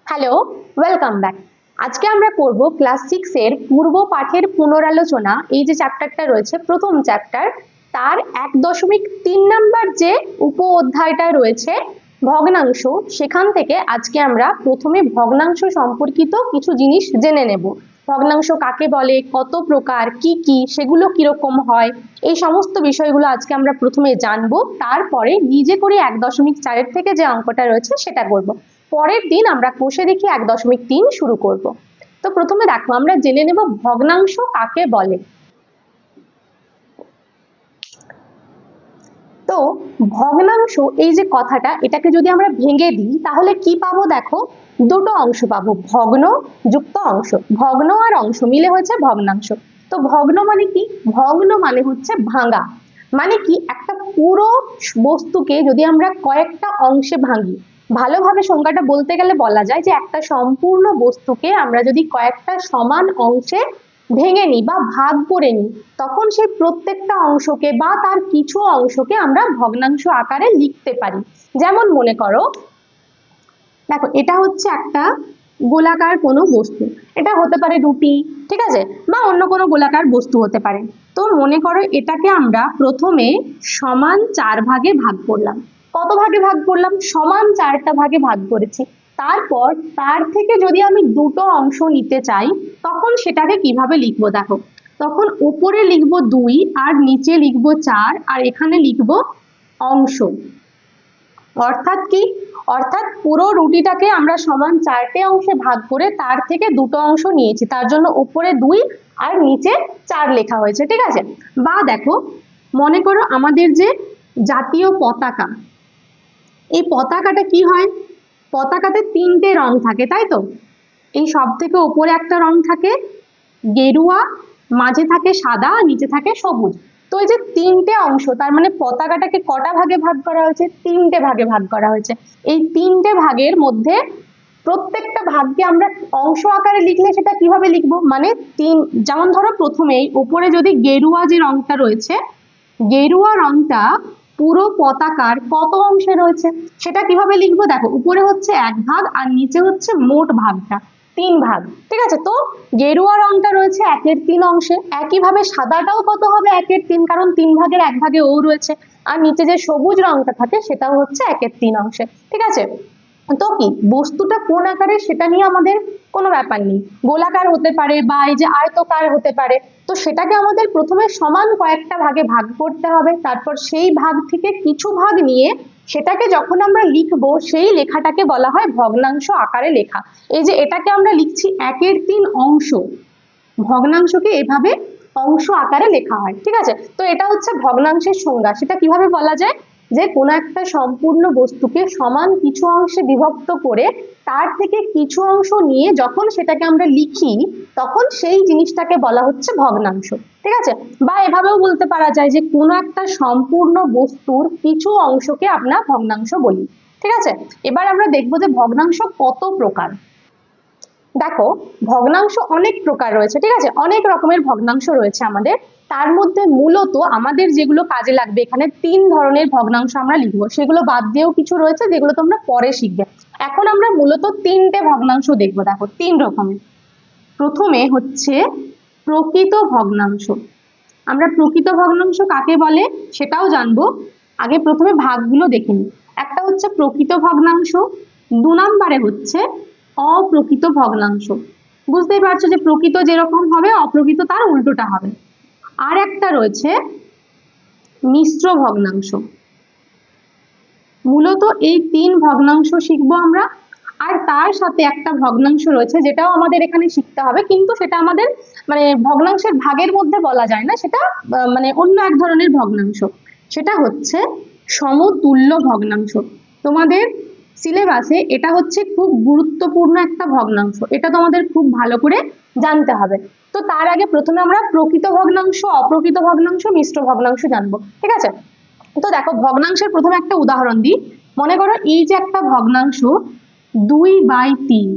Hello, welcome back. আজকে আমরা করব ক্লাস 6 এর পূর্ব পাঠের পুনরালোচনা। এই যে চ্যাপ্টারটা রয়েছে, প্রথম চ্যাপ্টার, তার 1.3 নাম্বার যে উপ অধ্যায়টা রয়েছে ভগ্নাংশ, সেখান থেকে আজকে আমরা প্রথমে ভগ্নাংশ সম্পর্কিত কিছু জিনিস জেনে নেব। ভগ্নাংশ কাকে বলে, কত প্রকার, কি কি, সেগুলো কিরকম হয়, এই সমস্ত বিষয়গুলো আজকে আমরা প্রথমে জানবো। তারপরে নিজে করে 1.4 থেকে যে অঙ্কটা রয়েছে সেটা করব। পরের দিন আমরা কোষে দেখি 1.3 শুরু করব। তো প্রথমে দেখো, আমরা জেনে নেব ভগ্নাংশ কাকে বলে। তো ভগ্নাংশ এই যে কথাটা, এটাকে যদি আমরা ভেঙে দিই তাহলে কি পাবো? দেখো, দুটো অংশ পাবো, ভগ্ন যুক্ত অংশ। ভগ্ন আর অংশ মিলে হয়েছে ভগ্নাংশ। তো ভগ্ন মানে কি? ভগ্ন মানে হচ্ছে ভাঙা। মানে কি, একটা পুরো বস্তুকে যদি আমরা কয়েকটা অংশে ভাঙি, ভালোভাবে সংজ্ঞাটা বলতে গেলে বলা যায় যে একটা সম্পূর্ণ বস্তুকে আমরা যদি কয়েকটা সমান অংশে ভেঙে নিই বা ভাগ করে নিই, তখন সেই প্রত্যেকটা অংশকে বা তার কিছু অংশকে আমরা ভগ্নাংশ আকারে লিখতে পারি। যেমন মনে করো, দেখো এটা হচ্ছে একটা গোলাকার কোনো বস্তু, এটা হতে পারে রুটি, ঠিক আছে, বা অন্য কোনো গোলাকার বস্তু হতে পারে। তো মনে করো এটাকে আমরা প্রথমে সমান 4 ভাগে ভাগ করলাম। কত ভাগে ভাগ করলাম? সমান 4টা ভাগে ভাগ করেছি। তারপর তার থেকে যদি আমি দুটো অংশ নিতে চাই, তখন সেটাকে কিভাবে লিখবো? দেখো, তখন উপরে লিখবো 2 আর নিচে লিখবো 4 আর এখানে লিখবো অংশ। অর্থাৎ কি? অর্থাৎ পুরো রুটিটাকে আমরা সমান 4টে অংশে ভাগ করে তার থেকে দুটো অংশ নিয়েছি, তার জন্য উপরে 2 আর নিচে 4 লেখা হয়েছে, ঠিক আছে। বা দেখো, মনে করো আমাদের যে জাতীয় পতাকা, এই পতাকাটা কি হয়? পতাকাতে 3টে রং থাকে, তাই তো। এই সব থেকে উপরে একটা রং থাকে গেরুয়া, মাঝে থাকে সাদা, নিচে থাকে সবুজ। তো এই যে 3টে অংশ, তার মানে পতাকাটাকে কটা ভাগে ভাগ করা হয়েছে? 3টে ভাগে ভাগ করা হয়েছে। এই 3টে ভাগের মধ্যে প্রত্যেকটা ভাগকে আমরা অংশ আকারে লিখলে সেটা কিভাবে লিখবো? মানে যেমন ধরো প্রথমেই উপরে যদি গেরুয়া যে রংটা রয়েছে, গেরুয়া রংটা পুরো পতাকার কত অংশে রয়েছে সেটা কিভাবে লিখবো? দেখো, উপরে হচ্ছে 1 ভাগ আর নিচে হচ্ছে মোট ভাগটা 3 ভাগ, ঠিক আছে। তো গেরুয়া রংটা রয়েছে 1/3 অংশে। একইভাবে সাদাটাও কত হবে? 1/3, কারণ 3 ভাগের 1 ভাগে ও রয়েছে। আর নিচে যে সবুজ রংটা থাকে সেটাও হচ্ছে 1/3 অংশে, ঠিক আছে। তো কি বস্তুটা কোন আকারে সেটা নিয়ে আমাদের কোনো ব্যাপার নেই, গোলাকার হতে পারে বা এই যে আয়তকার হতে পারে। তো সেটাকে আমাদের প্রথমে সমান কয়েকটা ভাগে ভাগ করতে হবে, তারপর সেই ভাগ থেকে কিছু ভাগ নিয়ে সেটাকে যখন আমরা লিখবো, সেই লেখাটাকে বলা হয় ভগ্নাংশ আকারে লেখা। এই যে এটাকে আমরা লিখছি 1/3 অংশ, ভগ্নাংশকে এভাবে অংশ আকারে লেখা হয়, ঠিক আছে। তো এটা হচ্ছে ভগ্নাংশের সংজ্ঞা। সেটা কিভাবে বলা যায়? যে কোনো একটা সম্পূর্ণ বস্তুকে সমান কিছু অংশে বিভক্ত করে তার থেকে কিছু অংশ নিয়ে যখন সেটাকে আমরা লিখি, তখন সেই জিনিসটাকে বলা হচ্ছে ভগ্নাংশ, ঠিক আছে। বা এভাবেও বলতে পারা যায় যে কোনো একটা সম্পূর্ণ বস্তুর কিছু অংশকে আমরা ভগ্নাংশ বলি, ঠিক আছে। এবার আমরা দেখবো যে ভগ্নাংশ কত প্রকার। দেখো, ভগ্নাংশ অনেক প্রকার রয়েছে, ঠিক আছে, অনেক রকমের ভগ্নাংশ রয়েছে আমাদের। তার মধ্যে মূলত আমাদের যেগুলো কাজে লাগবে, এখানে 3 ধরনের ভগ্নাংশ আমরা লিখবো, সেগুলো বাদ দিয়েও কিছু রয়েছে যেগুলো তোমরা পরে শিখবে। এখন আমরা মূলত 3টে ভগ্নাংশ দেখবো। দেখো, 3 রকমের। প্রথমে হচ্ছে প্রকৃত ভগ্নাংশ। আমরা প্রকৃত ভগ্নাংশ কাকে বলে সেটাও জানবো, আগে প্রথমে ভাগগুলো দেখে নিই। একটা হচ্ছে প্রকৃত ভগ্নাংশ, 2 নম্বরে হচ্ছে অপ্রকৃত ভগ্নাংশ। বুঝতেই পারছো যে প্রকৃত যেরকম হবে অপ্রকৃত তার উল্টোটা হবে। আর একটা রয়েছে মিশ্র ভগ্নাংশ। মূলত এই 3 ভগ্নাংশ শিখবো আমরা। আর তার সাথে একটা ভগ্নাংশ রয়েছে যেটাও আমাদের এখানে শিখতে হবে, কিন্তু সেটা আমাদের মানে ভগ্নাংশের ভাগের মধ্যে বলা যায় না, সেটা মানে অন্য এক ধরনের ভগ্নাংশ। সেটা হচ্ছে সমতুল্য ভগ্নাংশ। তোমাদের সিলেবাসে এটা হচ্ছে খুব গুরুত্বপূর্ণ একটা ভগ্নাংশ, এটা তোমাদের খুব ভালো করে জানতে হবে। তো তার আগে প্রথমে আমরা প্রকৃত ভগ্নাংশ, অপ্রকৃত ভগ্নাংশ, মিশ্র ভগ্নাংশ জানবো, ঠিক আছে। তো দেখো, ভগ্নাংশের প্রথমে একটা উদাহরণ দিই। মনে করো এই যে একটা ভগ্নাংশ 2/3,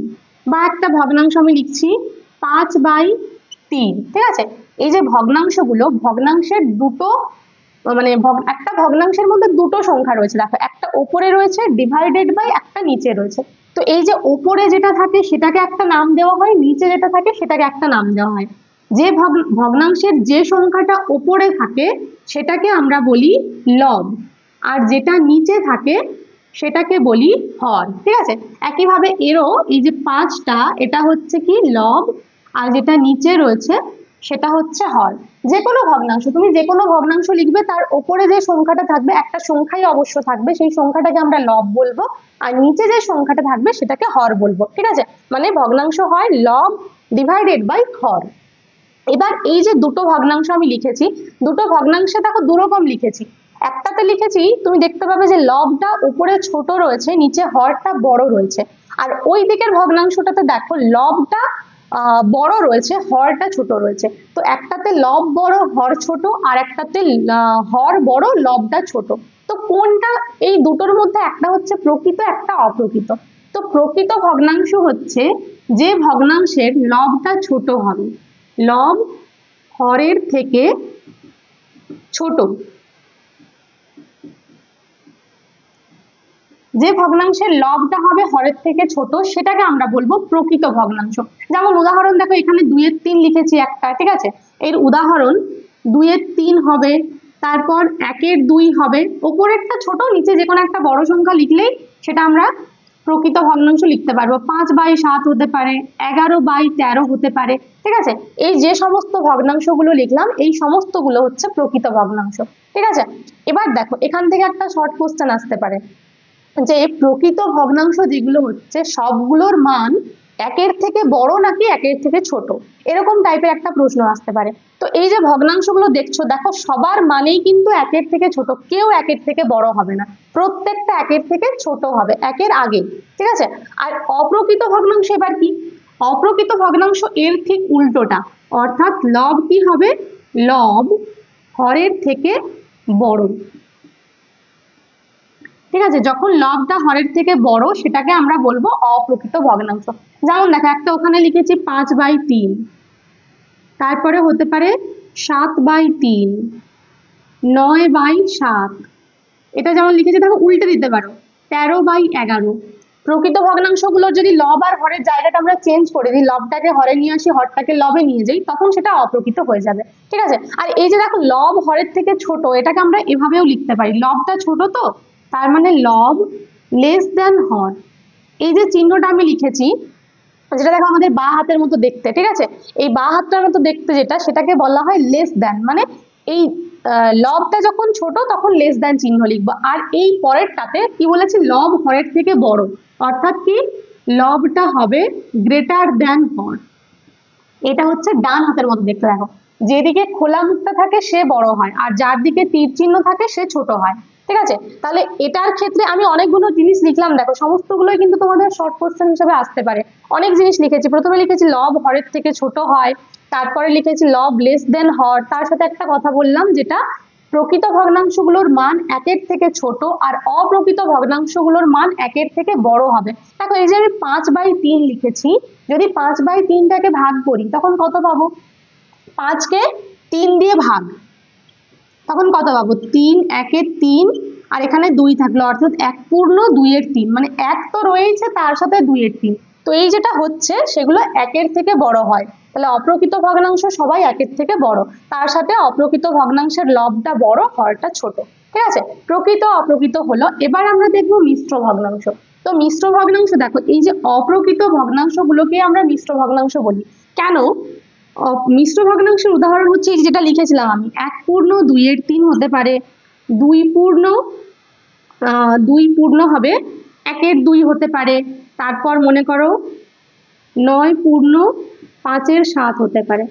বা একটা ভগ্নাংশ আমি লিখছি 5/3, ঠিক আছে। এই যে ভগ্নাংশগুলো, ভগ্নাংশের দুটো মানে একটা ভগ্নাংশের মধ্যে দুটো সংখ্যা রয়েছে। দেখো, একটা ওপরে রয়েছে ডিভাইডেড বাই, একটা নিচে রয়েছে। তো তো এই যে উপরে যেটা থাকে সেটাকে একটা নাম দেওয়া হয়, নিচে যেটা থাকে সেটাকে একটা নাম দেওয়া হয়। যে ভগ্নাংশের যে সংখ্যাটা উপরে থাকে সেটাকে আমরা বলি লব, আর যেটা নিচে থাকে সেটাকে বলি হর। ঠিক আছে, একইভাবে এরও এই যে 5টা, এটা হচ্ছে কি লব, আর যেটা নিচে রয়েছে সেটা হচ্ছে হর। যে কোনো ভগ্নাংশ, তুমি যে কোনো ভগ্নাংশ লিখবে তার উপরে যে সংখ্যাটা থাকবে একটা সংখ্যাই অবশ্য থাকবে, সেই সংখ্যাটাকে আমরা লব বলবো, আর নিচে যে সংখ্যাটা থাকবে সেটাকে হর বলবো। ঠিক আছে, মানে ভগ্নাংশ হয় লব ডিভাইডেড বাই হর। এবার এই যে দুটো ভগ্নাংশ আমি লিখেছি, দুটো ভগ্নাংশে দেখো দুরকম লিখেছি। একটাতে লিখেছি তুমি দেখতে পাবে যে লবটা উপরে ছোট রয়েছে, নিচে হরটা বড় রয়েছে, আর ওই দিকের ভগ্নাংশটাতে দেখো লবটা বড় রয়েছে, হরটা ছোট রয়েছে। তো একটাতে লব বড় হর ছোট, আর একটাতে হর বড় লবটা ছোট। তো কোনটা, এই দুটোর মধ্যে একটা হচ্ছে প্রকৃত, একটা অপ্রকৃত। তো প্রকৃত ভগ্নাংশ হচ্ছে যে ভগ্নাংশের লবটা ছোট হবে, লব হরের থেকে ছোট। যে ভগ্নাংশের লবটা হবে হরের থেকে ছোট সেটাকে আমরা বলবো প্রকৃত ভগ্নাংশ। যেমন উদাহরণ দেখো, এখানে 2/3 লিখেছি একটা, ঠিক আছে, এর উদাহরণ 2/3 হবে, তারপর 1/2 হবে, ওপরেরটা ছোট, নিচে যে কোনো একটা বড় সংখ্যা লিখলেই সেটা আমরা প্রকৃত ভগ্নাংশ লিখতে পারবো। 5/7 হতে পারে, 11/13 হতে পারে। ঠিক আছে, এই যে সমস্ত ভগ্নাংশগুলো লিখলাম এই সমস্তগুলো হচ্ছে প্রকৃত ভগ্নাংশ। ঠিক আছে, এবার দেখো এখান থেকে একটা শর্ট কোশ্চেন আসতে পারে যে প্রকৃত ভগ্নাংশ যেগুলো হচ্ছে সবগুলোর মান 1-এর থেকে বড় নাকি 1-এর থেকে ছোট, এরকম টাইপের একটা প্রশ্ন আসতে পারে। তো এই যে ভগ্নাংশগুলো দেখছো, দেখো সবার মানেই কিন্তু 1-এর থেকে ছোট, কেউ 1-এর থেকে বড় হবে না, প্রত্যেকটা 1-এর থেকে ছোট হবে, 1-এর আগে। ঠিক আছে, আর অপ্রকৃত ভগ্নাংশ এবার কি? অপ্রকৃত ভগ্নাংশ এর ঠিক উল্টোটা, অর্থাৎ লব কি হবে, লব হরের থেকে বড়। ঠিক আছে, যখন লবটা হরের থেকে বড় সেটাকে আমরা বলবো অপ্রকৃত ভগ্নাংশ। যেমন দেখো একটা ওখানে লিখেছি 5/3, তারপরে হতে পারে 7/3, 9/7, এটা যেমন লিখেছি দেখো উল্টে দিতে পারো 13/11। প্রকৃত ভগ্নাংশগুলোর যদি লব আর হরের জায়গাটা আমরা চেঞ্জ করে দিই, লবটাকে হরে নিয়ে আসি, হরটাকে লবে নিয়ে যাই, তখন সেটা অপ্রকৃত হয়ে যাবে। ঠিক আছে, আর এই যে দেখো লব হরের থেকে ছোট, এটাকে আমরা এভাবেও লিখতে পারি, লবটা ছোট তো তার মানে লব লেস দেন হর। এই যে চিহ্নটা আমি লিখেছি, যেটা দেখো আমাদের বাঁ হাতের মতো দেখতে, ঠিক আছে, এই বাঁ হাতটার মতো দেখতে যেটা, সেটাকে বলা হয় লেস দেন। মানে এই লবটা যখন ছোট তখন লেস দেন চিহ্ন লিখবো, আর এই পরেরটাতে কি বলেছি, লব হরের থেকে বড়, অর্থাৎ কি লবটা হবে গ্রেটার দেন হর। এটা হচ্ছে ডান হাতের মতো দেখতে, দেখো যেদিকে খোলা মুখটা থাকে সে বড় হয়, আর যার দিকে তীর চিহ্ন থাকে সে ছোট হয়। ঠিক আছে, তাহলে এটার ক্ষেত্রে আমি অনেকগুলো জিনিস লিখলাম, দেখো সমস্তগুলোই কিন্তু তোমাদের শর্ট কোশ্চেন হিসেবে আসতে পারে। অনেক জিনিস লিখেছি, প্রথমে লিখেছি লব হরের থেকে ছোট হয়, তারপরে লিখেছি লব লেস দেন হর, তার সাথে একটা কথা বললাম যেটা প্রকৃত ভগ্নাংশগুলোর মান 1-এর থেকে ছোট, আর অপ্রকৃত ভগ্নাংশগুলোর মান 1-এর থেকে বড় হবে। দেখো এই যে আমি 5/3 লিখেছি, যদি 5/3টাকে ভাগ করি তখন কত পাবো, 5কে 3 দিয়ে ভাগ, তখন কত পাবো, 3 1-এর 3, আর এখানে 2 থাকলো, অর্থাৎ 1/2-এর 3, মানে 1 তো রয়েছে তার সাথে 2-এর 3। তো এই যেটা হচ্ছে সেগুলো 1-এর থেকে বড় হয়, তাহলে অপ্রকৃত ভগ্নাংশ সবাই 1-এর থেকে বড়, তার সাথে অপ্রকৃত ভগ্নাংশের লবটা বড় হরটা ছোট। ঠিক আছে, প্রকৃত অপ্রকৃত হলো। এবার আমরা দেখবো মিশ্র ভগ্নাংশ। তো মিশ্র ভগ্নাংশ দেখো, এই যে অপ্রকৃত ভগ্নাংশগুলোকে আমরা মিশ্র ভগ্নাংশ বলি কেন? মিশ্র ভগ্নাংশের উদাহরণ হচ্ছে এই যেটা লিখেছিলাম আমি, 1/2-এর 3 হতে পারে, 2 হবে 1-এর 2 হতে পারে, তারপর মনে করো 9/5-এর 7 হতে পারে।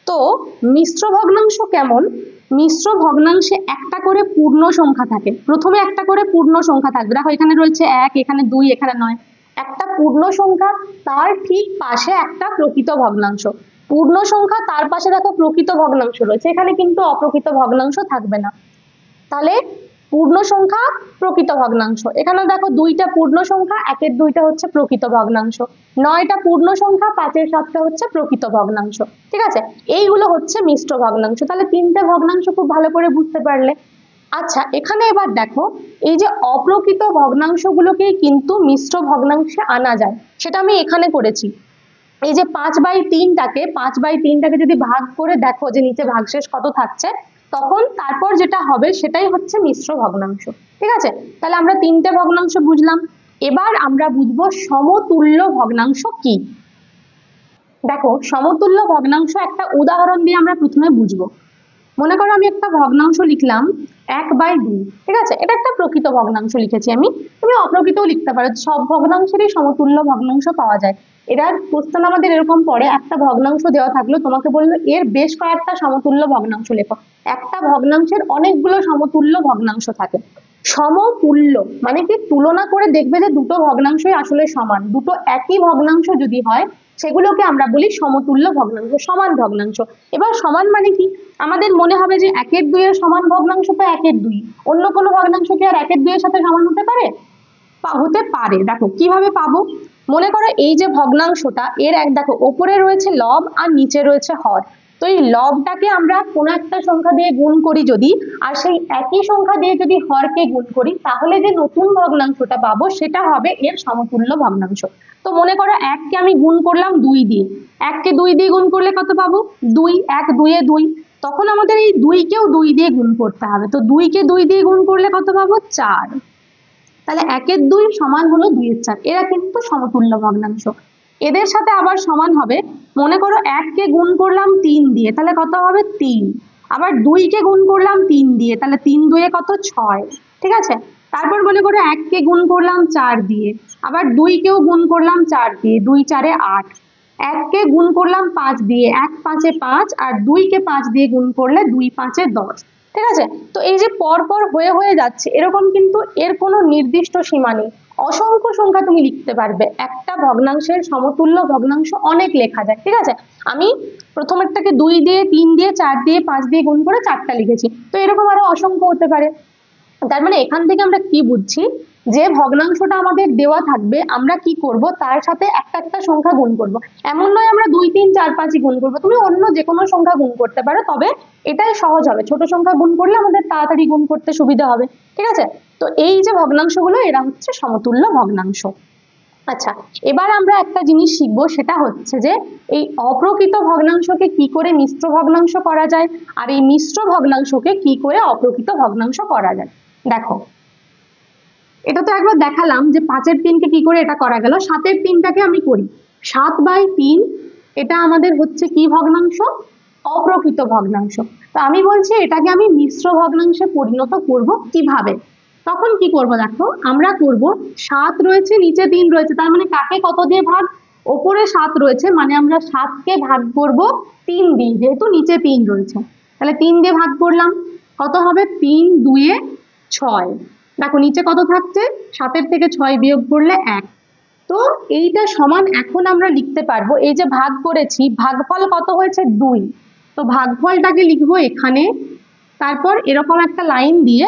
তো মিশ্র ভগ্নাংশ কেমন? মিশ্র ভগ্নাংশে একটা করে পূর্ণ সংখ্যা থাকে, প্রথমে একটা করে পূর্ণ সংখ্যা থাকবে, দেখো এখানে রয়েছে 1, এখানে 2, এখানে 9, একটা পূর্ণ সংখ্যা, তার ঠিক পাশে একটা প্রকৃত ভগ্নাংশ, পূর্ণ সংখ্যা তার পাশে দেখো প্রকৃত ভগ্নাংশ রয়েছে, এখানে কিন্তু অপ্রকৃত ভগ্নাংশ থাকবে না। তাহলে পূর্ণ সংখ্যা প্রকৃত ভগ্নাংশ, এখানে দেখো 2টা পূর্ণ সংখ্যা, 1-এর 2টা হচ্ছে প্রকৃত ভগ্নাংশ, 9টা পূর্ণ সংখ্যা, 5-এর 7টা হচ্ছে প্রকৃত ভগ্নাংশ। ঠিক আছে, এইগুলো হচ্ছে মিশ্র ভগ্নাংশ। তাহলে 3টে ভগ্নাংশ খুব ভালো করে বুঝতে পারলে। আচ্ছা, এখানে এবার দেখো, এই যে অপ্রকৃত ভগ্নাংশগুলোকেই কিন্তু মিশ্র ভগ্নাংশে আনা যায়, সেটা আমি এখানে করেছি। এই যে 5/3টাকে যদি ভাগ করে দেখো যে নিচে ভাগশেষ কত থাকছে, তখন তারপর যেটা হবে সেটাই হচ্ছে মিশ্র ভগ্নাংশ। ঠিক আছে, তাহলে আমরা তিনটে ভগ্নাংশ বুঝলাম। এবার আমরা বুঝবো সমতুল্য ভগ্নাংশ কি। দেখো, সমতুল্য ভগ্নাংশ একটা উদাহরণ দিয়ে আমরা প্রথমে বুঝবো। মনে করো আমি একটা ভগ্নাংশ লিখলাম 1/2। ঠিক আছে, এটা একটা প্রকৃত ভগ্নাংশ লিখেছি আমি, তুমি অপ্রকৃতও লিখতে পারো, সব ভগ্নাংশেরই সমতুল্য ভগ্নাংশ পাওয়া যায়। এটার প্রশ্ন আমাদের এরকম পড়ে, একটা ভগ্নাংশ দেওয়া থাকলো, তোমাকে বললো এর বেশ কয়েকটা সমতুল্য ভগ্নাংশ লেখো। একটা ভগ্নাংশের অনেকগুলো সমতুল্য ভগ্নাংশ থাকে। সমতুল্য মানে কি, তুলনা করে দেখবে যে দুটো ভগ্নাংশই আসলে সমান, দুটো একই ভগ্নাংশ যদি হয় সেগুলোকে আমরা বলি সমতুল্য ভগ্নাংশ, সমান ভগ্নাংশ। এবার সমান মানে কি, আমাদের মনে হবে যে 1/2 সমান ভগ্নাংশ তো 1/2, অন্য কোনো ভগ্নাংশ কি আর 1/2 সাথে সমান হতে পারে? হতে পারে। দেখো কিভাবে পাবো, মনে করো এই যে ভগ্নাংশটা, এর দেখো ওপরে রয়েছে লব আর নিচে রয়েছে হর। তো এই লবটাকে আমরা কোনো একটা সংখ্যা দিয়ে গুণ করি যদি, আর সেই একই সংখ্যা দিয়ে যদি হরকে গুণ করি, তাহলে যে নতুন ভগ্নাংশটা পাবো সেটা হবে এর সমতুল্য ভগ্নাংশ। তো মনে করো 1কে আমি গুণ করলাম 2 দিয়ে, 1কে 2 দিয়ে গুণ করলে কত পাবো? 2, 1 2 এ 2। তখন আমাদের এই 2কেও 2 দিয়ে গুণ করতে হবে, তো 2কে 2 দিয়ে গুণ করলে কত পাবো? 4। তাহলে 1/2 সমান হলো 2/4, এরা কিন্তু সমতুল্য ভগ্নাংশ। এদের সাথে আবার সমান হবে, মনে করো 1কে গুণ করলাম 3 দিয়ে, তাহলে কত হবে? 3। আবার 2কে গুণ করলাম 3 দিয়ে, তাহলে 3 2 কত? 6। ঠিক আছে, তারপর মনে করো 1কে গুণ করলাম 4 দিয়ে, আবার 2কেও গুণ করলাম 4 দিয়ে, 2 4 8। 1কে গুণ করলাম 5 দিয়ে, 1 5 5, আর 2কে 5 দিয়ে গুণ করলে 2 5 10। ঠিক আছে, তো এই যে পর পর হয়ে হয়ে যাচ্ছে, এরকম কিন্তু এর কোনো নির্দিষ্ট সীমা নেই, অসংখ্য সংখ্যা তুমি লিখতে পারবে। একটা ভগ্নাংশের সমতুল্য ভগ্নাংশ অনেক লেখা যায়। ঠিক আছে, আমি প্রথমেরটাকে 2 দিয়ে, 3 দিয়ে, 4 দিয়ে, 5 দিয়ে গুণ করে 4টা লিখেছি, তো এরকম আরো অসংখ্য হতে পারে। তার মানে এখান থেকে আমরা কি বুঝছি, যে ভগ্নাংশটা আমাদের দেওয়া থাকবে আমরা কি করব, তার সাথে একটা একটা সংখ্যা গুণ করব। এমন নয় আমরা 2 3 4 5 গুণ করব, তুমি অন্য যে কোনো সংখ্যা গুণ করতে পারো, তবে এটাই সহজ হবে, ছোট সংখ্যা গুণ করলে আমাদের তাড়াতাড়ি গুণ করতে সুবিধা হবে। ঠিক আছে, তো এই যে ভগ্নাংশগুলো, এরা হচ্ছে সমতুল্য ভগ্নাংশ। আচ্ছা, এবার আমরা একটা জিনিস শিখবো, সেটা হচ্ছে যে এই অপ্রকৃত ভগ্নাংশকে কি করে মিশ্র ভগ্নাংশ করা যায়, আর এই মিশ্র ভগ্নাংশকে কি করে অপ্রকৃত ভগ্নাংশ করা যায়। দেখো, এটা তো একবার দেখালাম যে 5/3কে কি করে এটা করা গেল। 7/3টাকে আমি করি, 7/3 এটা আমাদের হচ্ছে কি ভগ্নাংশ? অপ্রকৃত ভগ্নাংশ। তো আমি বলছি এটাকে আমি মিশ্র ভগ্নাংশে পরিণত করব কিভাবে। তখন কি করব, দেখো আমরা করব 7 রয়েছে, নিচে 3 রয়েছে, তার মানে কাকে কত দিয়ে ভাগ? ওপরে 7 রয়েছে, মানে আমরা 7কে ভাগ করব 3 দিয়ে, যেহেতু নিচে 3 রয়েছে। তাহলে 3 দিয়ে ভাগ করলাম, কত হবে? 3 2 এ 6। দেখো নিচে কত থাকছে? 7 থেকে 6 বিয়োগ করলে 1। তো এইটা সমান, এখন আমরা লিখতে পারবো, এই যে ভাগ করেছি, ভাগফল কত হয়েছে? 2। তো ভাগফলটাকে লিখবো এখানে, তারপর এরকম একটা লাইন দিয়ে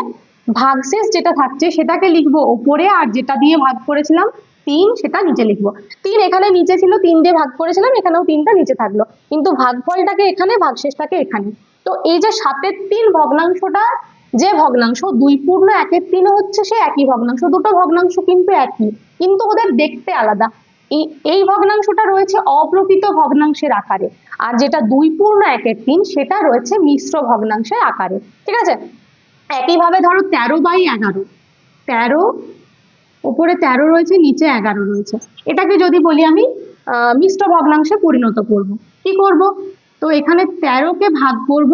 ভাগশেষ যেটা থাকছে সেটাকে লিখবো ওপরে, আর যেটা দিয়ে ভাগ করেছিলাম 3 সেটা নিচে লিখবো। 3 এখানে নিচে ছিল, 3 দিয়ে ভাগ করেছিলাম, এখানেও 3টা নিচে থাকলো, কিন্তু ভাগফলটাকে এখানে, ভাগশেষটাকে এখানে। তো এই যে 7/3 ভগ্নাংশটা, যে ভগ্নাংশ 2/1/3 হচ্ছে সে একই ভগ্নাংশ, দুটো ভগ্নাংশ কিন্তু একই, কিন্তু ওদের দেখতে আলাদা। এই ভগ্নাংশটা রয়েছে অপ্রকৃত ভগ্নাংশের আকারে, আর যেটা 2/1/3 সেটা রয়েছে মিশ্র ভগ্নাংশের আকারে। ঠিক আছে, একইভাবে ধরো 13/11, 13 উপরে 13 রয়েছে, নিচে 11 রয়েছে, এটাকে যদি বলি আমি মিশ্র ভগ্নাংশে পরিণত করব, কি করব? তো এখানে 13কে ভাগ করব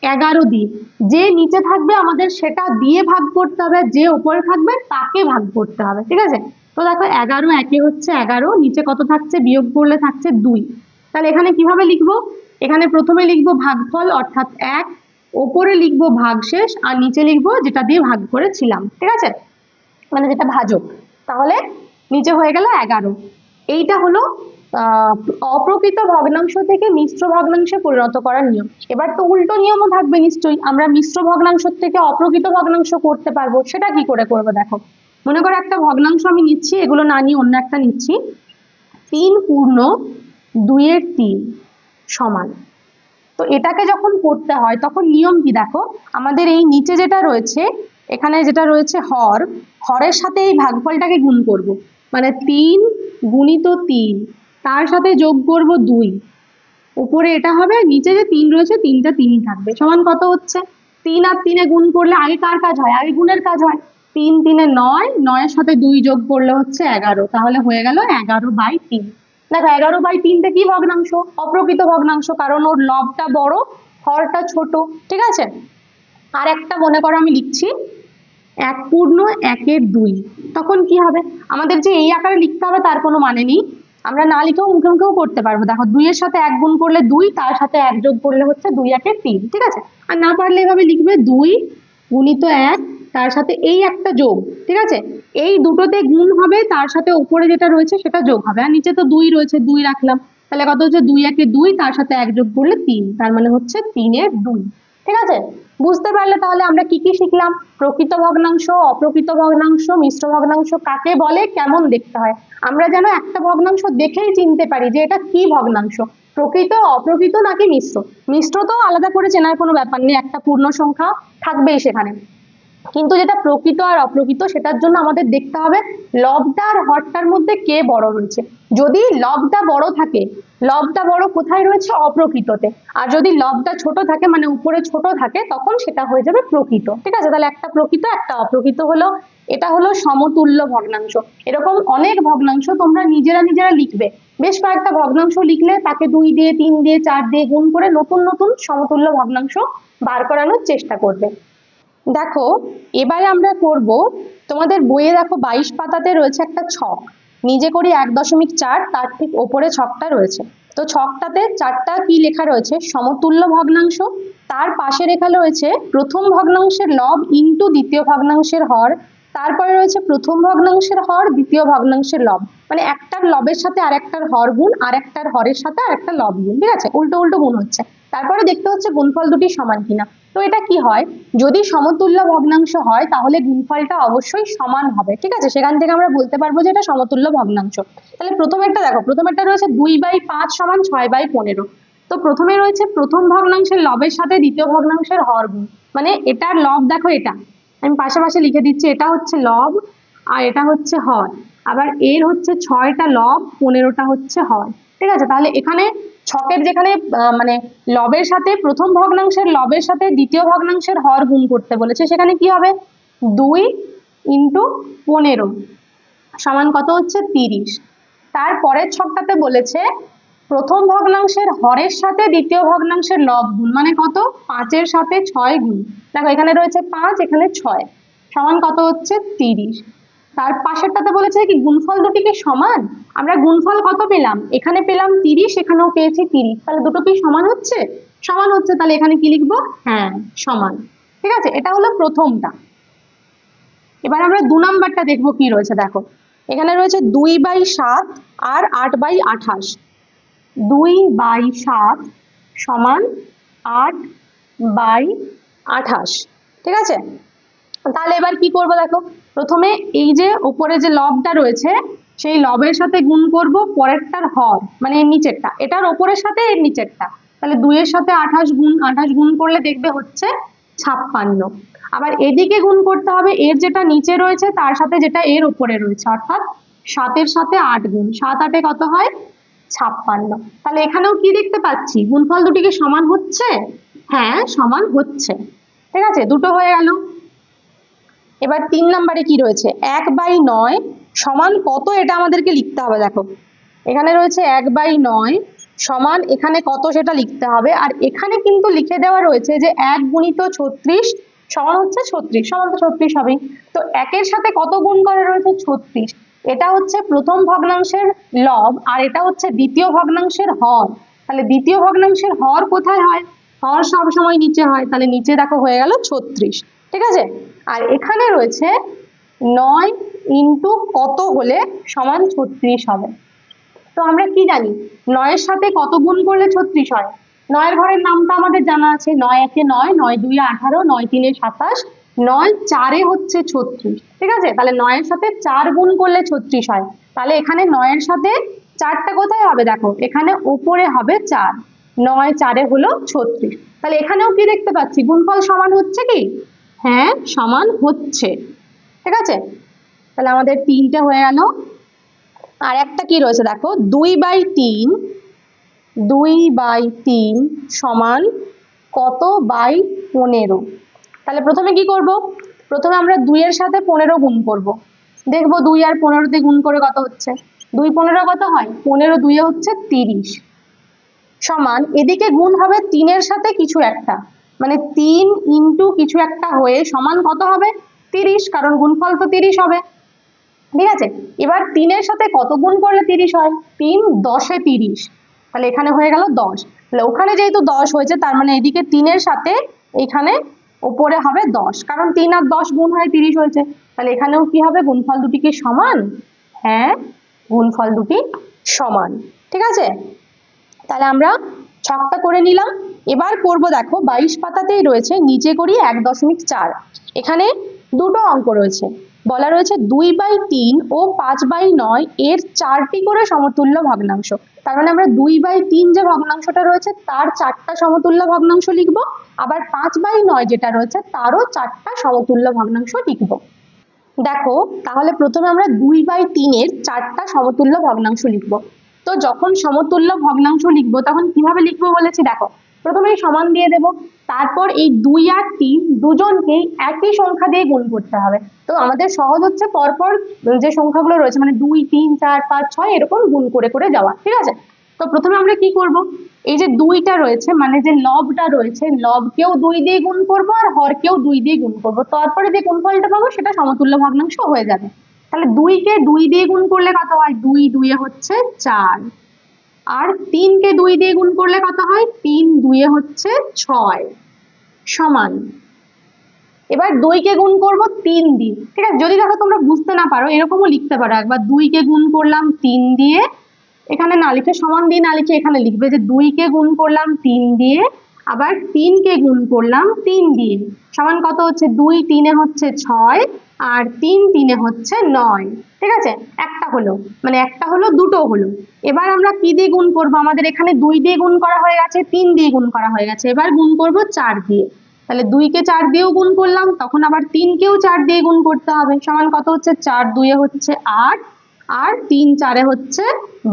11 দিয়ে, যে নিচে থাকবে আমাদের সেটা দিয়ে ভাগ করতে হবে, যে উপরে থাকবে তাকে ভাগ করতে হবে। ঠিক আছে, তো দেখো 11 একে হচ্ছে 11, নিচে কত থাকছে? বিয়োগ করলে থাকছে 2। তাহলে এখানে কিভাবে লিখবো? এখানে প্রথমে লিখবো ভাগফল অর্থাৎ 1, ওপরে লিখবো ভাগশেষ, আর নিচে লিখবো যেটা দিয়ে ভাগ করেছিলাম। ঠিক আছে, মানে যেটা ভাজক। তাহলে নিচে হয়ে গেল 11। এইটা হলো অপ্রকৃত ভগ্নাংশ থেকে মিশ্র ভগ্নাংশে পরিণত করার নিয়ম। এবার তো উল্টো নিয়মও থাকবে নিশ্চয়ই, আমরা মিশ্র ভগ্নাংশ থেকে অপ্রকৃত ভগ্নাংশ করতে পারবো। সেটা কি করে করবো? দেখো, মনে করো একটা ভগ্নাংশ আমি নিচ্ছি, এগুলো না নিয়ে অন্য একটা নিচ্ছি, 3/2/3 সমান। তো এটাকে যখন করতে হয় তখন নিয়ম কি দেখো, আমাদের এই নিচে যেটা রয়েছে, এখানে যেটা রয়েছে হর, হরের সাথে এই ভাগফলটাকে গুণ করব, মানে 3 গুণিত 3, তার সাথে যোগ করব 2, উপরে এটা হবে, নিচে যে 3 রয়েছে 3টা 3ই থাকবে, সমান কত হচ্ছে 3 আর 3 এ গুণ করলে আগে কার কাজ হয়, আগে গুণের কাজ হয়। 3 3 9, 9 এর সাথে 2 যোগ করলে হচ্ছে 11, তাহলে হয়ে গেল 11/3। দেখো 11/3টা কি ভগ্নাংশ, অপ্রকৃত ভগ্নাংশ, কারণ ওর লবটা বড় হরটা ছোট, ঠিক আছে। আর একটা মনে করো আমি লিখছি 1/1/2, তখন কি হবে, আমাদের যে এই আকারে লিখতে হবে তার কোনো মানে নেই, আমরা না লিখেও মুখে মুখেও করতে পারবো। দেখো 2 এর সাথে 1 গুণ করলে 2, তার সাথে 1 যোগ করলে হচ্ছে 2 1 3, ঠিক আছে। আর না পারলে এভাবে লিখবে 2 গুণিত 1, তার সাথে এই একটা যোগ, ঠিক আছে, এই দুটোতে গুণ হবে, তার সাথে উপরে যেটা রয়েছে সেটা যোগ হবে, আর নিচে তো 2 রয়েছে 2 রাখলাম, তাহলে কত হচ্ছে 2 1 2, তার সাথে 1 যোগ করলে 3, তার মানে হচ্ছে 3/2, ঠিক আছে। বুঝতে পারলে তাহলে আমরা কি কি শিখলাম, প্রকৃত ভগ্নাংশ, অপ্রকৃত ভগ্নাংশ, মিশ্র ভগ্নাংশ কাকে বলে, কেমন দেখতে হয়, আমরা যেন একটা ভগ্নাংশ দেখেই চিনতে পারি যে এটা কি ভগ্নাংশ, প্রকৃত অপ্রকৃত নাকি মিশ্র। মিশ্র তো আলাদা করে চেনার কোনো ব্যাপার নেই, একটা পূর্ণ সংখ্যা থাকবেই সেখানে, কিন্তু যেটা প্রকৃত আর অপ্রকৃত সেটার জন্য আমাদের দেখতে হবে লবটা আর হরটার মধ্যে কে বড় রয়েছে। যদি লবটা বড় থাকে, লবটা বড় কোথায় রয়েছে, অপ্রকৃততে, আর যদি লবটা ছোট থাকে মানে উপরে ছোট থাকে, তখন সেটা হয়ে যাবে প্রকৃত, ঠিক আছে। তাহলে একটা প্রকৃত একটা অপ্রকৃত হলো, এটা হলো সমতুল্য ভগ্নাংশ। এরকম অনেক ভগ্নাংশ তোমরা নিজেরা নিজেরা লিখবে, বেশ কয়েকটা ভগ্নাংশ লিখলে তাকে 2 দিয়ে 3 দিয়ে 4 দিয়ে গুণ করে নতুন নতুন সমতুল্য ভগ্নাংশ বার করানোর চেষ্টা করবে। দেখো এবারে আমরা করব, তোমাদের বইয়ে দেখো 22 পাতাতে রয়েছে একটা ছক, নিজে করি 1.4, তার ঠিক ওপরে ছকটা রয়েছে। তো ছকটাতে 4টা কি লেখা রয়েছে, সমতুল্য ভগ্নাংশ, তার পাশে লেখা রয়েছে প্রথম ভগ্নাংশের লব ইন্টু দ্বিতীয় ভগ্নাংশের হর, তারপরে রয়েছে প্রথম ভগ্নাংশের হর দ্বিতীয় ভগ্নাংশের লব, মানে একটার লবের সাথে আরেকটার হর গুণ, আর একটার হরের সাথে আরেকটা লব গুণ, ঠিক আছে, উল্টো উল্টো গুণ হচ্ছে। তারপরে দেখতে হচ্ছে গুণফল দুটি সমান কিনা। তো এটা কি হয়, যদি সমতুল্য ভগ্নাংশ হয় তাহলে গুণফলটা অবশ্যই সমান হবে, ঠিক আছে, সেখান থেকে আমরা বলতে পারবো যে এটা সমতুল্য ভগ্নাংশ। তাহলে প্রথমেরটা দেখো, প্রথমেরটা রয়েছে 2/5 সমান 6/15। তো প্রথমে রয়েছে প্রথম ভগ্নাংশের লবের সাথে দ্বিতীয় ভগ্নাংশের হর গুণ, মানে এটার লব দেখো, এটা আমি পাশাপাশি লিখে দিচ্ছি, এটা হচ্ছে লব আর এটা হচ্ছে হর, আবার এর হচ্ছে 6টা লব 15টা হচ্ছে হর, ঠিক আছে। তাহলে এখানে ছকের যেখানে মানে লবের সাথে প্রথম ভগ্নাংশের লবের সাথে দ্বিতীয় ভগ্নাংশের হর গুণ করতে বলেছে, সেখানে কি হবে 2 × 15 সমান কত হচ্ছে 30। তারপরের ছকটাতে বলেছে প্রথম ভগ্নাংশের হরের সাথে দ্বিতীয় ভগ্নাংশের লব গুণ, মানে কত 5-এর সাথে 6 গুণ, দেখো এখানে রয়েছে 5 এখানে 6 সমান কত হচ্ছে 30। তার পাশেরটাতে বলেছে কি গুণফল দুটি কি সমান, আমরা গুণফল কত পেলাম, এখানে পেলাম 30, এখানেও পেয়েছি 30, তাহলে দুটো কি সমান হচ্ছে, সমান হচ্ছে, তাহলে এখানে কি লিখবো, হ্যাঁ সমান, ঠিক আছে। এটা হলো প্রথমটা। এবার আমরা 2 নাম্বারটা দেখবো কি রয়েছে, দেখো এখানে রয়েছে 2/7 আর 8/28, 2/7 সমান 8/28, ঠিক আছে। তাহলে এবার কি করব, দেখো প্রথমে এই যে উপরে যে লবটা রয়েছে সেই লবের সাথে গুণ করব পরেরটার হর, মানে এর নিচেরটা, এটার উপরের সাথে এর নিচেরটা, তাহলে 2 এর সাথে 28 গুণ করলে দেখবে হচ্ছে 56। আবার এদিকে গুণ করতে হবে এর যেটা নিচে রয়েছে তার সাথে যেটা এর উপরে রয়েছে, অর্থাৎ 7-এর সাথে 8 গুণ, 7 8 কত হয় 56। তাহলে এখানেও কি দেখতে পাচ্ছি, গুণফল দুটি কি সমান হচ্ছে, হ্যাঁ সমান হচ্ছে, ঠিক আছে, দুটো হয়ে গেল। এবার 3 নম্বরে কি রয়েছে, 1/9 সমান কত, এটা আমাদেরকে লিখতে হবে। দেখো এখানে রয়েছে 1/9 সমান এখানে কত সেটা লিখতে হবে, আর এখানে কিন্তু লিখে দেওয়া রয়েছে যে 1 × 36 সমান হচ্ছে 36, সমান তো 36 হবেই। তো 1-এর সাথে কত গুণ করে রয়েছে 36, এটা হচ্ছে প্রথম ভগ্নাংশের লব আর এটা হচ্ছে দ্বিতীয় ভগ্নাংশের হর, তাহলে দ্বিতীয় ভগ্নাংশের হর কোথায় হয়, হর সব সময় নিচে হয়, তাহলে নিচে দেখো হয়ে গেল 36, ঠিক আছে। আর এখানে রয়েছে 9 × কত হলে সমান 36 হবে। তো আমরা কি জানি 9-এর সাথে কত গুণ করলে 36 হয়, 9-এর ঘরের নামটা আমাদের জানা আছে, 9 1 9, 9 2 18, 9 3 27, 9 4 হচ্ছে 36, ঠিক আছে। তাহলে 9-এর সাথে 4 গুণ করলে 36 হয়, তাহলে এখানে 9-এর সাথে 4টা কোথায় হবে, দেখো এখানে উপরে হবে 4, 9 4 হলো 36। তাহলে এখানেও কি দেখতে পাচ্ছি, গুণফল সমান হচ্ছে কি? হ্যাঁ, সমান হচ্ছে। ঠিক আছে, তাহলে আমাদের 3টে হয়ে গেল। আর একটা কি রয়েছে দেখো, 2/3, 2/3 সমান কত বাই 15? তাহলে প্রথমে কি করব, প্রথমে আমরা 2 এর সাথে 15 গুণ করব। দেখবো 2 আর 15 দিয়ে গুণ করে কত হচ্ছে। 2 15 কত হয়? 15 2 এ হচ্ছে 30, সমান এদিকে গুণ হবে 3 এর সাথে কিছু একটা, মানে 3 ইন্টু কিছু একটা হয়ে সমান কত হবে? 30, কারণ গুণফল তো 30 হবে। ঠিক আছে, এবার 3 এর সাথে কত গুণ করলে 30 হয়? 3 10 এ 30, তাহলে এখানে হয়ে গেল 10। তাহলে ওখানে যেহেতু 10 হয়েছে, তার মানে এদিকে 3 এর সাথে এখানে উপরে হবে 10, কারণ 3 আর 10 গুণ হয়ে 30 হয়েছে। তাহলে এখানেও কি হবে, গুণফল দুটি কি সমান? হ্যাঁ, গুণফল দুটি সমান। ঠিক আছে, তাহলে আমরা ছকটা করে নিলাম। এবার করব দেখো 22 পাতাতেই রয়েছে, নিচে করি 1.4। এখানে দুটো অঙ্ক রয়েছে, বলা রয়েছে 2/3 ও 5/9 এর 4টি করে সমতুল্য ভগ্নাংশ। তার মানে আমরা 2/3 যে ভগ্নাংশটা রয়েছে তার 4টা সমতুল্য ভগ্নাংশ লিখব, আবার 5/9 যেটা রয়েছে তারও 4টা সমতুল্য ভগ্নাংশ লিখব। দেখো, তাহলে প্রথমে আমরা 2/3 এর 4টা সমতুল্য ভগ্নাংশ লিখব। তো যখন সমতুল্য ভগ্নাংশ লিখবো তখন কিভাবে লিখবো বলেছি দেখো, প্রথমে সমান দিয়ে দেব, তারপর এই 2 আর 3 দুজনকেই একই সংখ্যা দিয়ে গুণ করতে হবে। তো আমাদের সহজ হচ্ছে পরপর যে সংখ্যাগুলো রয়েছে, মানে 2 3 4 5 6 এরকম গুণ করে করে যাওয়া। ঠিক আছে, তো প্রথমে আমরা কি করব, এই যে 2টা রয়েছে মানে যে লবটা রয়েছে, লবকেও 2 দিয়ে গুণ করব আর হরকেও 2 দিয়ে গুণ করব, তারপরে যে গুণফলটা পাবো সেটা সমতুল্য ভগ্নাংশ হয়ে যাবে। তাহলে 2 কে 2 দিয়ে গুণ করলে কত হয়? 2 2 এ হচ্ছে 4, আর 3 কে 2 দিয়ে গুণ করলে কত হয়? 3 2 এ হচ্ছে 6, সমান এবার 2 কে গুণ করব 3 দিয়ে। ঠিক আছে, যদি দেখো তোমরা বুঝতে না পারো এরকমও লিখতে পারো, একবার 2 কে গুণ করলাম 3 দিয়ে, এখানে না লিখে সমান দিয়ে না লিখে এখানে লিখবে যে 2 কে গুণ করলাম 3 দিয়ে, আবার 3 কে গুণ করলাম 3 দিয়ে, সমান কত হচ্ছে? 2 3 এ হচ্ছে 6 আর 3 3 এ হচ্ছে 9। ঠিক আছে, একটা হলো, মানে একটা হলো দুটো হলো। এবার আমরা কি দিয়ে গুণ করব, আমাদের এখানে 2 দিয়ে গুণ করা হয়ে গেছে, 3 দিয়ে গুণ করা হয়ে গেছে, এবার গুণ করব 4 দিয়ে। তাহলে 2 কে 4 দিয়েও গুণ করলাম, তখন আবার 3 কেও 4 দিয়ে গুণ করতে হবে, সমান কত হচ্ছে? 4 2 এ হচ্ছে 8 আর 3 4 এ হচ্ছে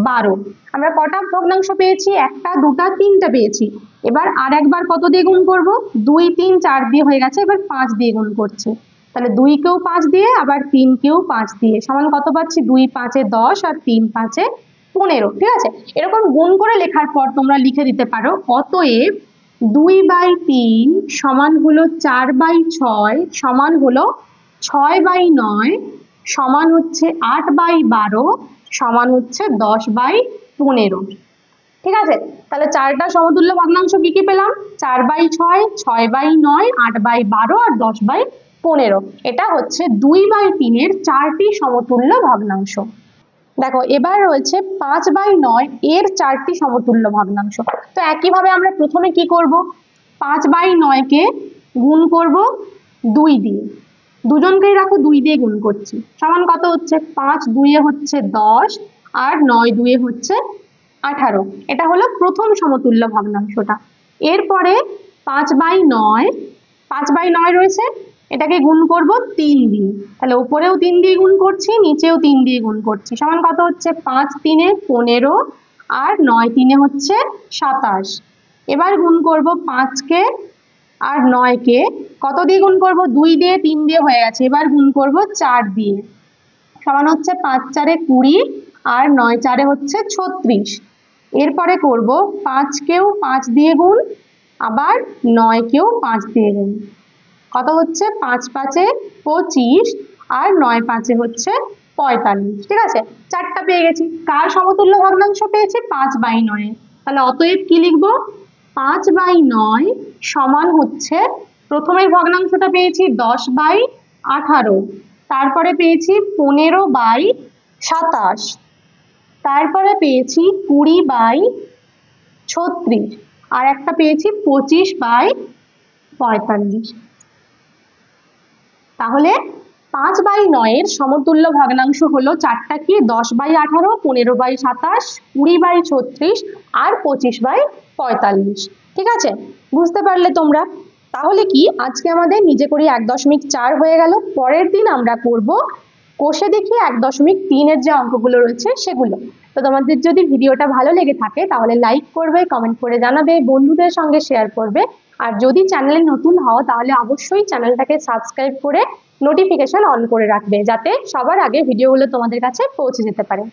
12। আমরা কটা ভগ্নাংশ পেয়েছি? একটা, দুটা, তিনটা পেয়েছি। এবার আর একবার কত দিয়ে গুণ করব? 2 3 4 দিয়ে হয়ে গেছে, এবার 5 দিয়ে গুণ করছি। তাহলে 2 কেও 5 দিয়ে আবার 3 কেও 5 দিয়ে, সমান কত পাচ্ছি? 2 5 এ 10 আর 3 5 এ 15। ঠিক আছে, এরকম গুণ করে লেখার পর তোমরা লিখে দিতে পারো, অতএব 2/3 সমান হলো 4/6 সমান হলো 6/9 সমান হচ্ছে 8/12 সমান হচ্ছে 10/15। ঠিক আছে, তাহলে 4টা সমতুল্য ভগ্নাংশ কি কি পেলাম? 4/6, 6/9, 8/12 আর 10/15। এটা হচ্ছে 2/3 এর 4টি সমতুল্য ভগ্নাংশ। দেখো, এবার রয়েছে 5/9 এর 4টি সমতুল্য ভগ্নাংশ। তো একইভাবে আমরা প্রথমে কি করব, 5/9 কে গুণ করব 2 দিয়ে, দুজনকেই রাখো 2 দিয়ে গুণ করছি, সমান কত হচ্ছে? 5 2 এ হচ্ছে 10 আর 9 2 এ হচ্ছে 18। এটা হলো প্রথম সমতুল্য ভগ্নাংশটা। এরপরে 5/9, 5/9 রয়েছে, এটাকে গুণ করব 3 দিয়ে, তাহলে উপরেও 3 দিয়ে গুণ করছি, নিচেও 3 দিয়ে গুণ করছি, সমান কত হচ্ছে? 5 3 এ 15 আর 9 3 এ হচ্ছে 27। এবার গুণ করব 5 কে আর 9 কে, কত দিয়ে গুণ করব? 2 দিয়ে 3 দিয়ে হয়ে গেছে, এবার গুণ করব 4 দিয়ে, সমান হচ্ছে 5 4 এ 20 আর 9 4 এ হচ্ছে 36। এরপরে করব 5 কেও 5 দিয়ে গুণ, আবার 9 কেও 5 দিয়ে গুণ, কত হচ্ছে? 5 5 এ 25 আর 9 5 এ হচ্ছে 45। ঠিক আছে, 4টা পেয়ে গেছি। কার সমতুল্য ভগ্নাংশ পেয়েছি? 5/9। তাহলে অতএব কি লিখব? 5/9 সমান হচ্ছে, প্রথমের ভগ্নাংশটা পেয়েছি 10/18, তারপরে পেয়েছি 15/27, তারপরে পেয়েছি 20/36, আর একটা পেয়েছি 25/45। তাহলে 5/9 সমতুল্য ভগ্নাংশ হলো চারটা কি, 10/18, 15/27, 20/36 আর 25/45। ঠিক আছে, বুঝতে পারলে তোমরা? তাহলে কি আজকে আমাদের নিজে করি 1.4 হয়ে গেল। পরের দিন আমরা করব কোষে দেখি 1.3 যে অঙ্কগুলো রয়েছে সেগুলো। তো তোমাদের যদি ভিডিওটা ভালো লেগে থাকে তাহলে লাইক করবে, কমেন্ট করে জানাবে, বন্ধুদের সঙ্গে শেয়ার করবে। আর যদি চ্যানেলে নতুন হও তাহলে অবশ্যই চ্যানেলটাকে সাবস্ক্রাইব করে নোটিফিকেশন অন করে রাখবে, যাতে সবার আগে ভিডিওগুলো তোমাদের কাছে পৌঁছে যেতে পারে।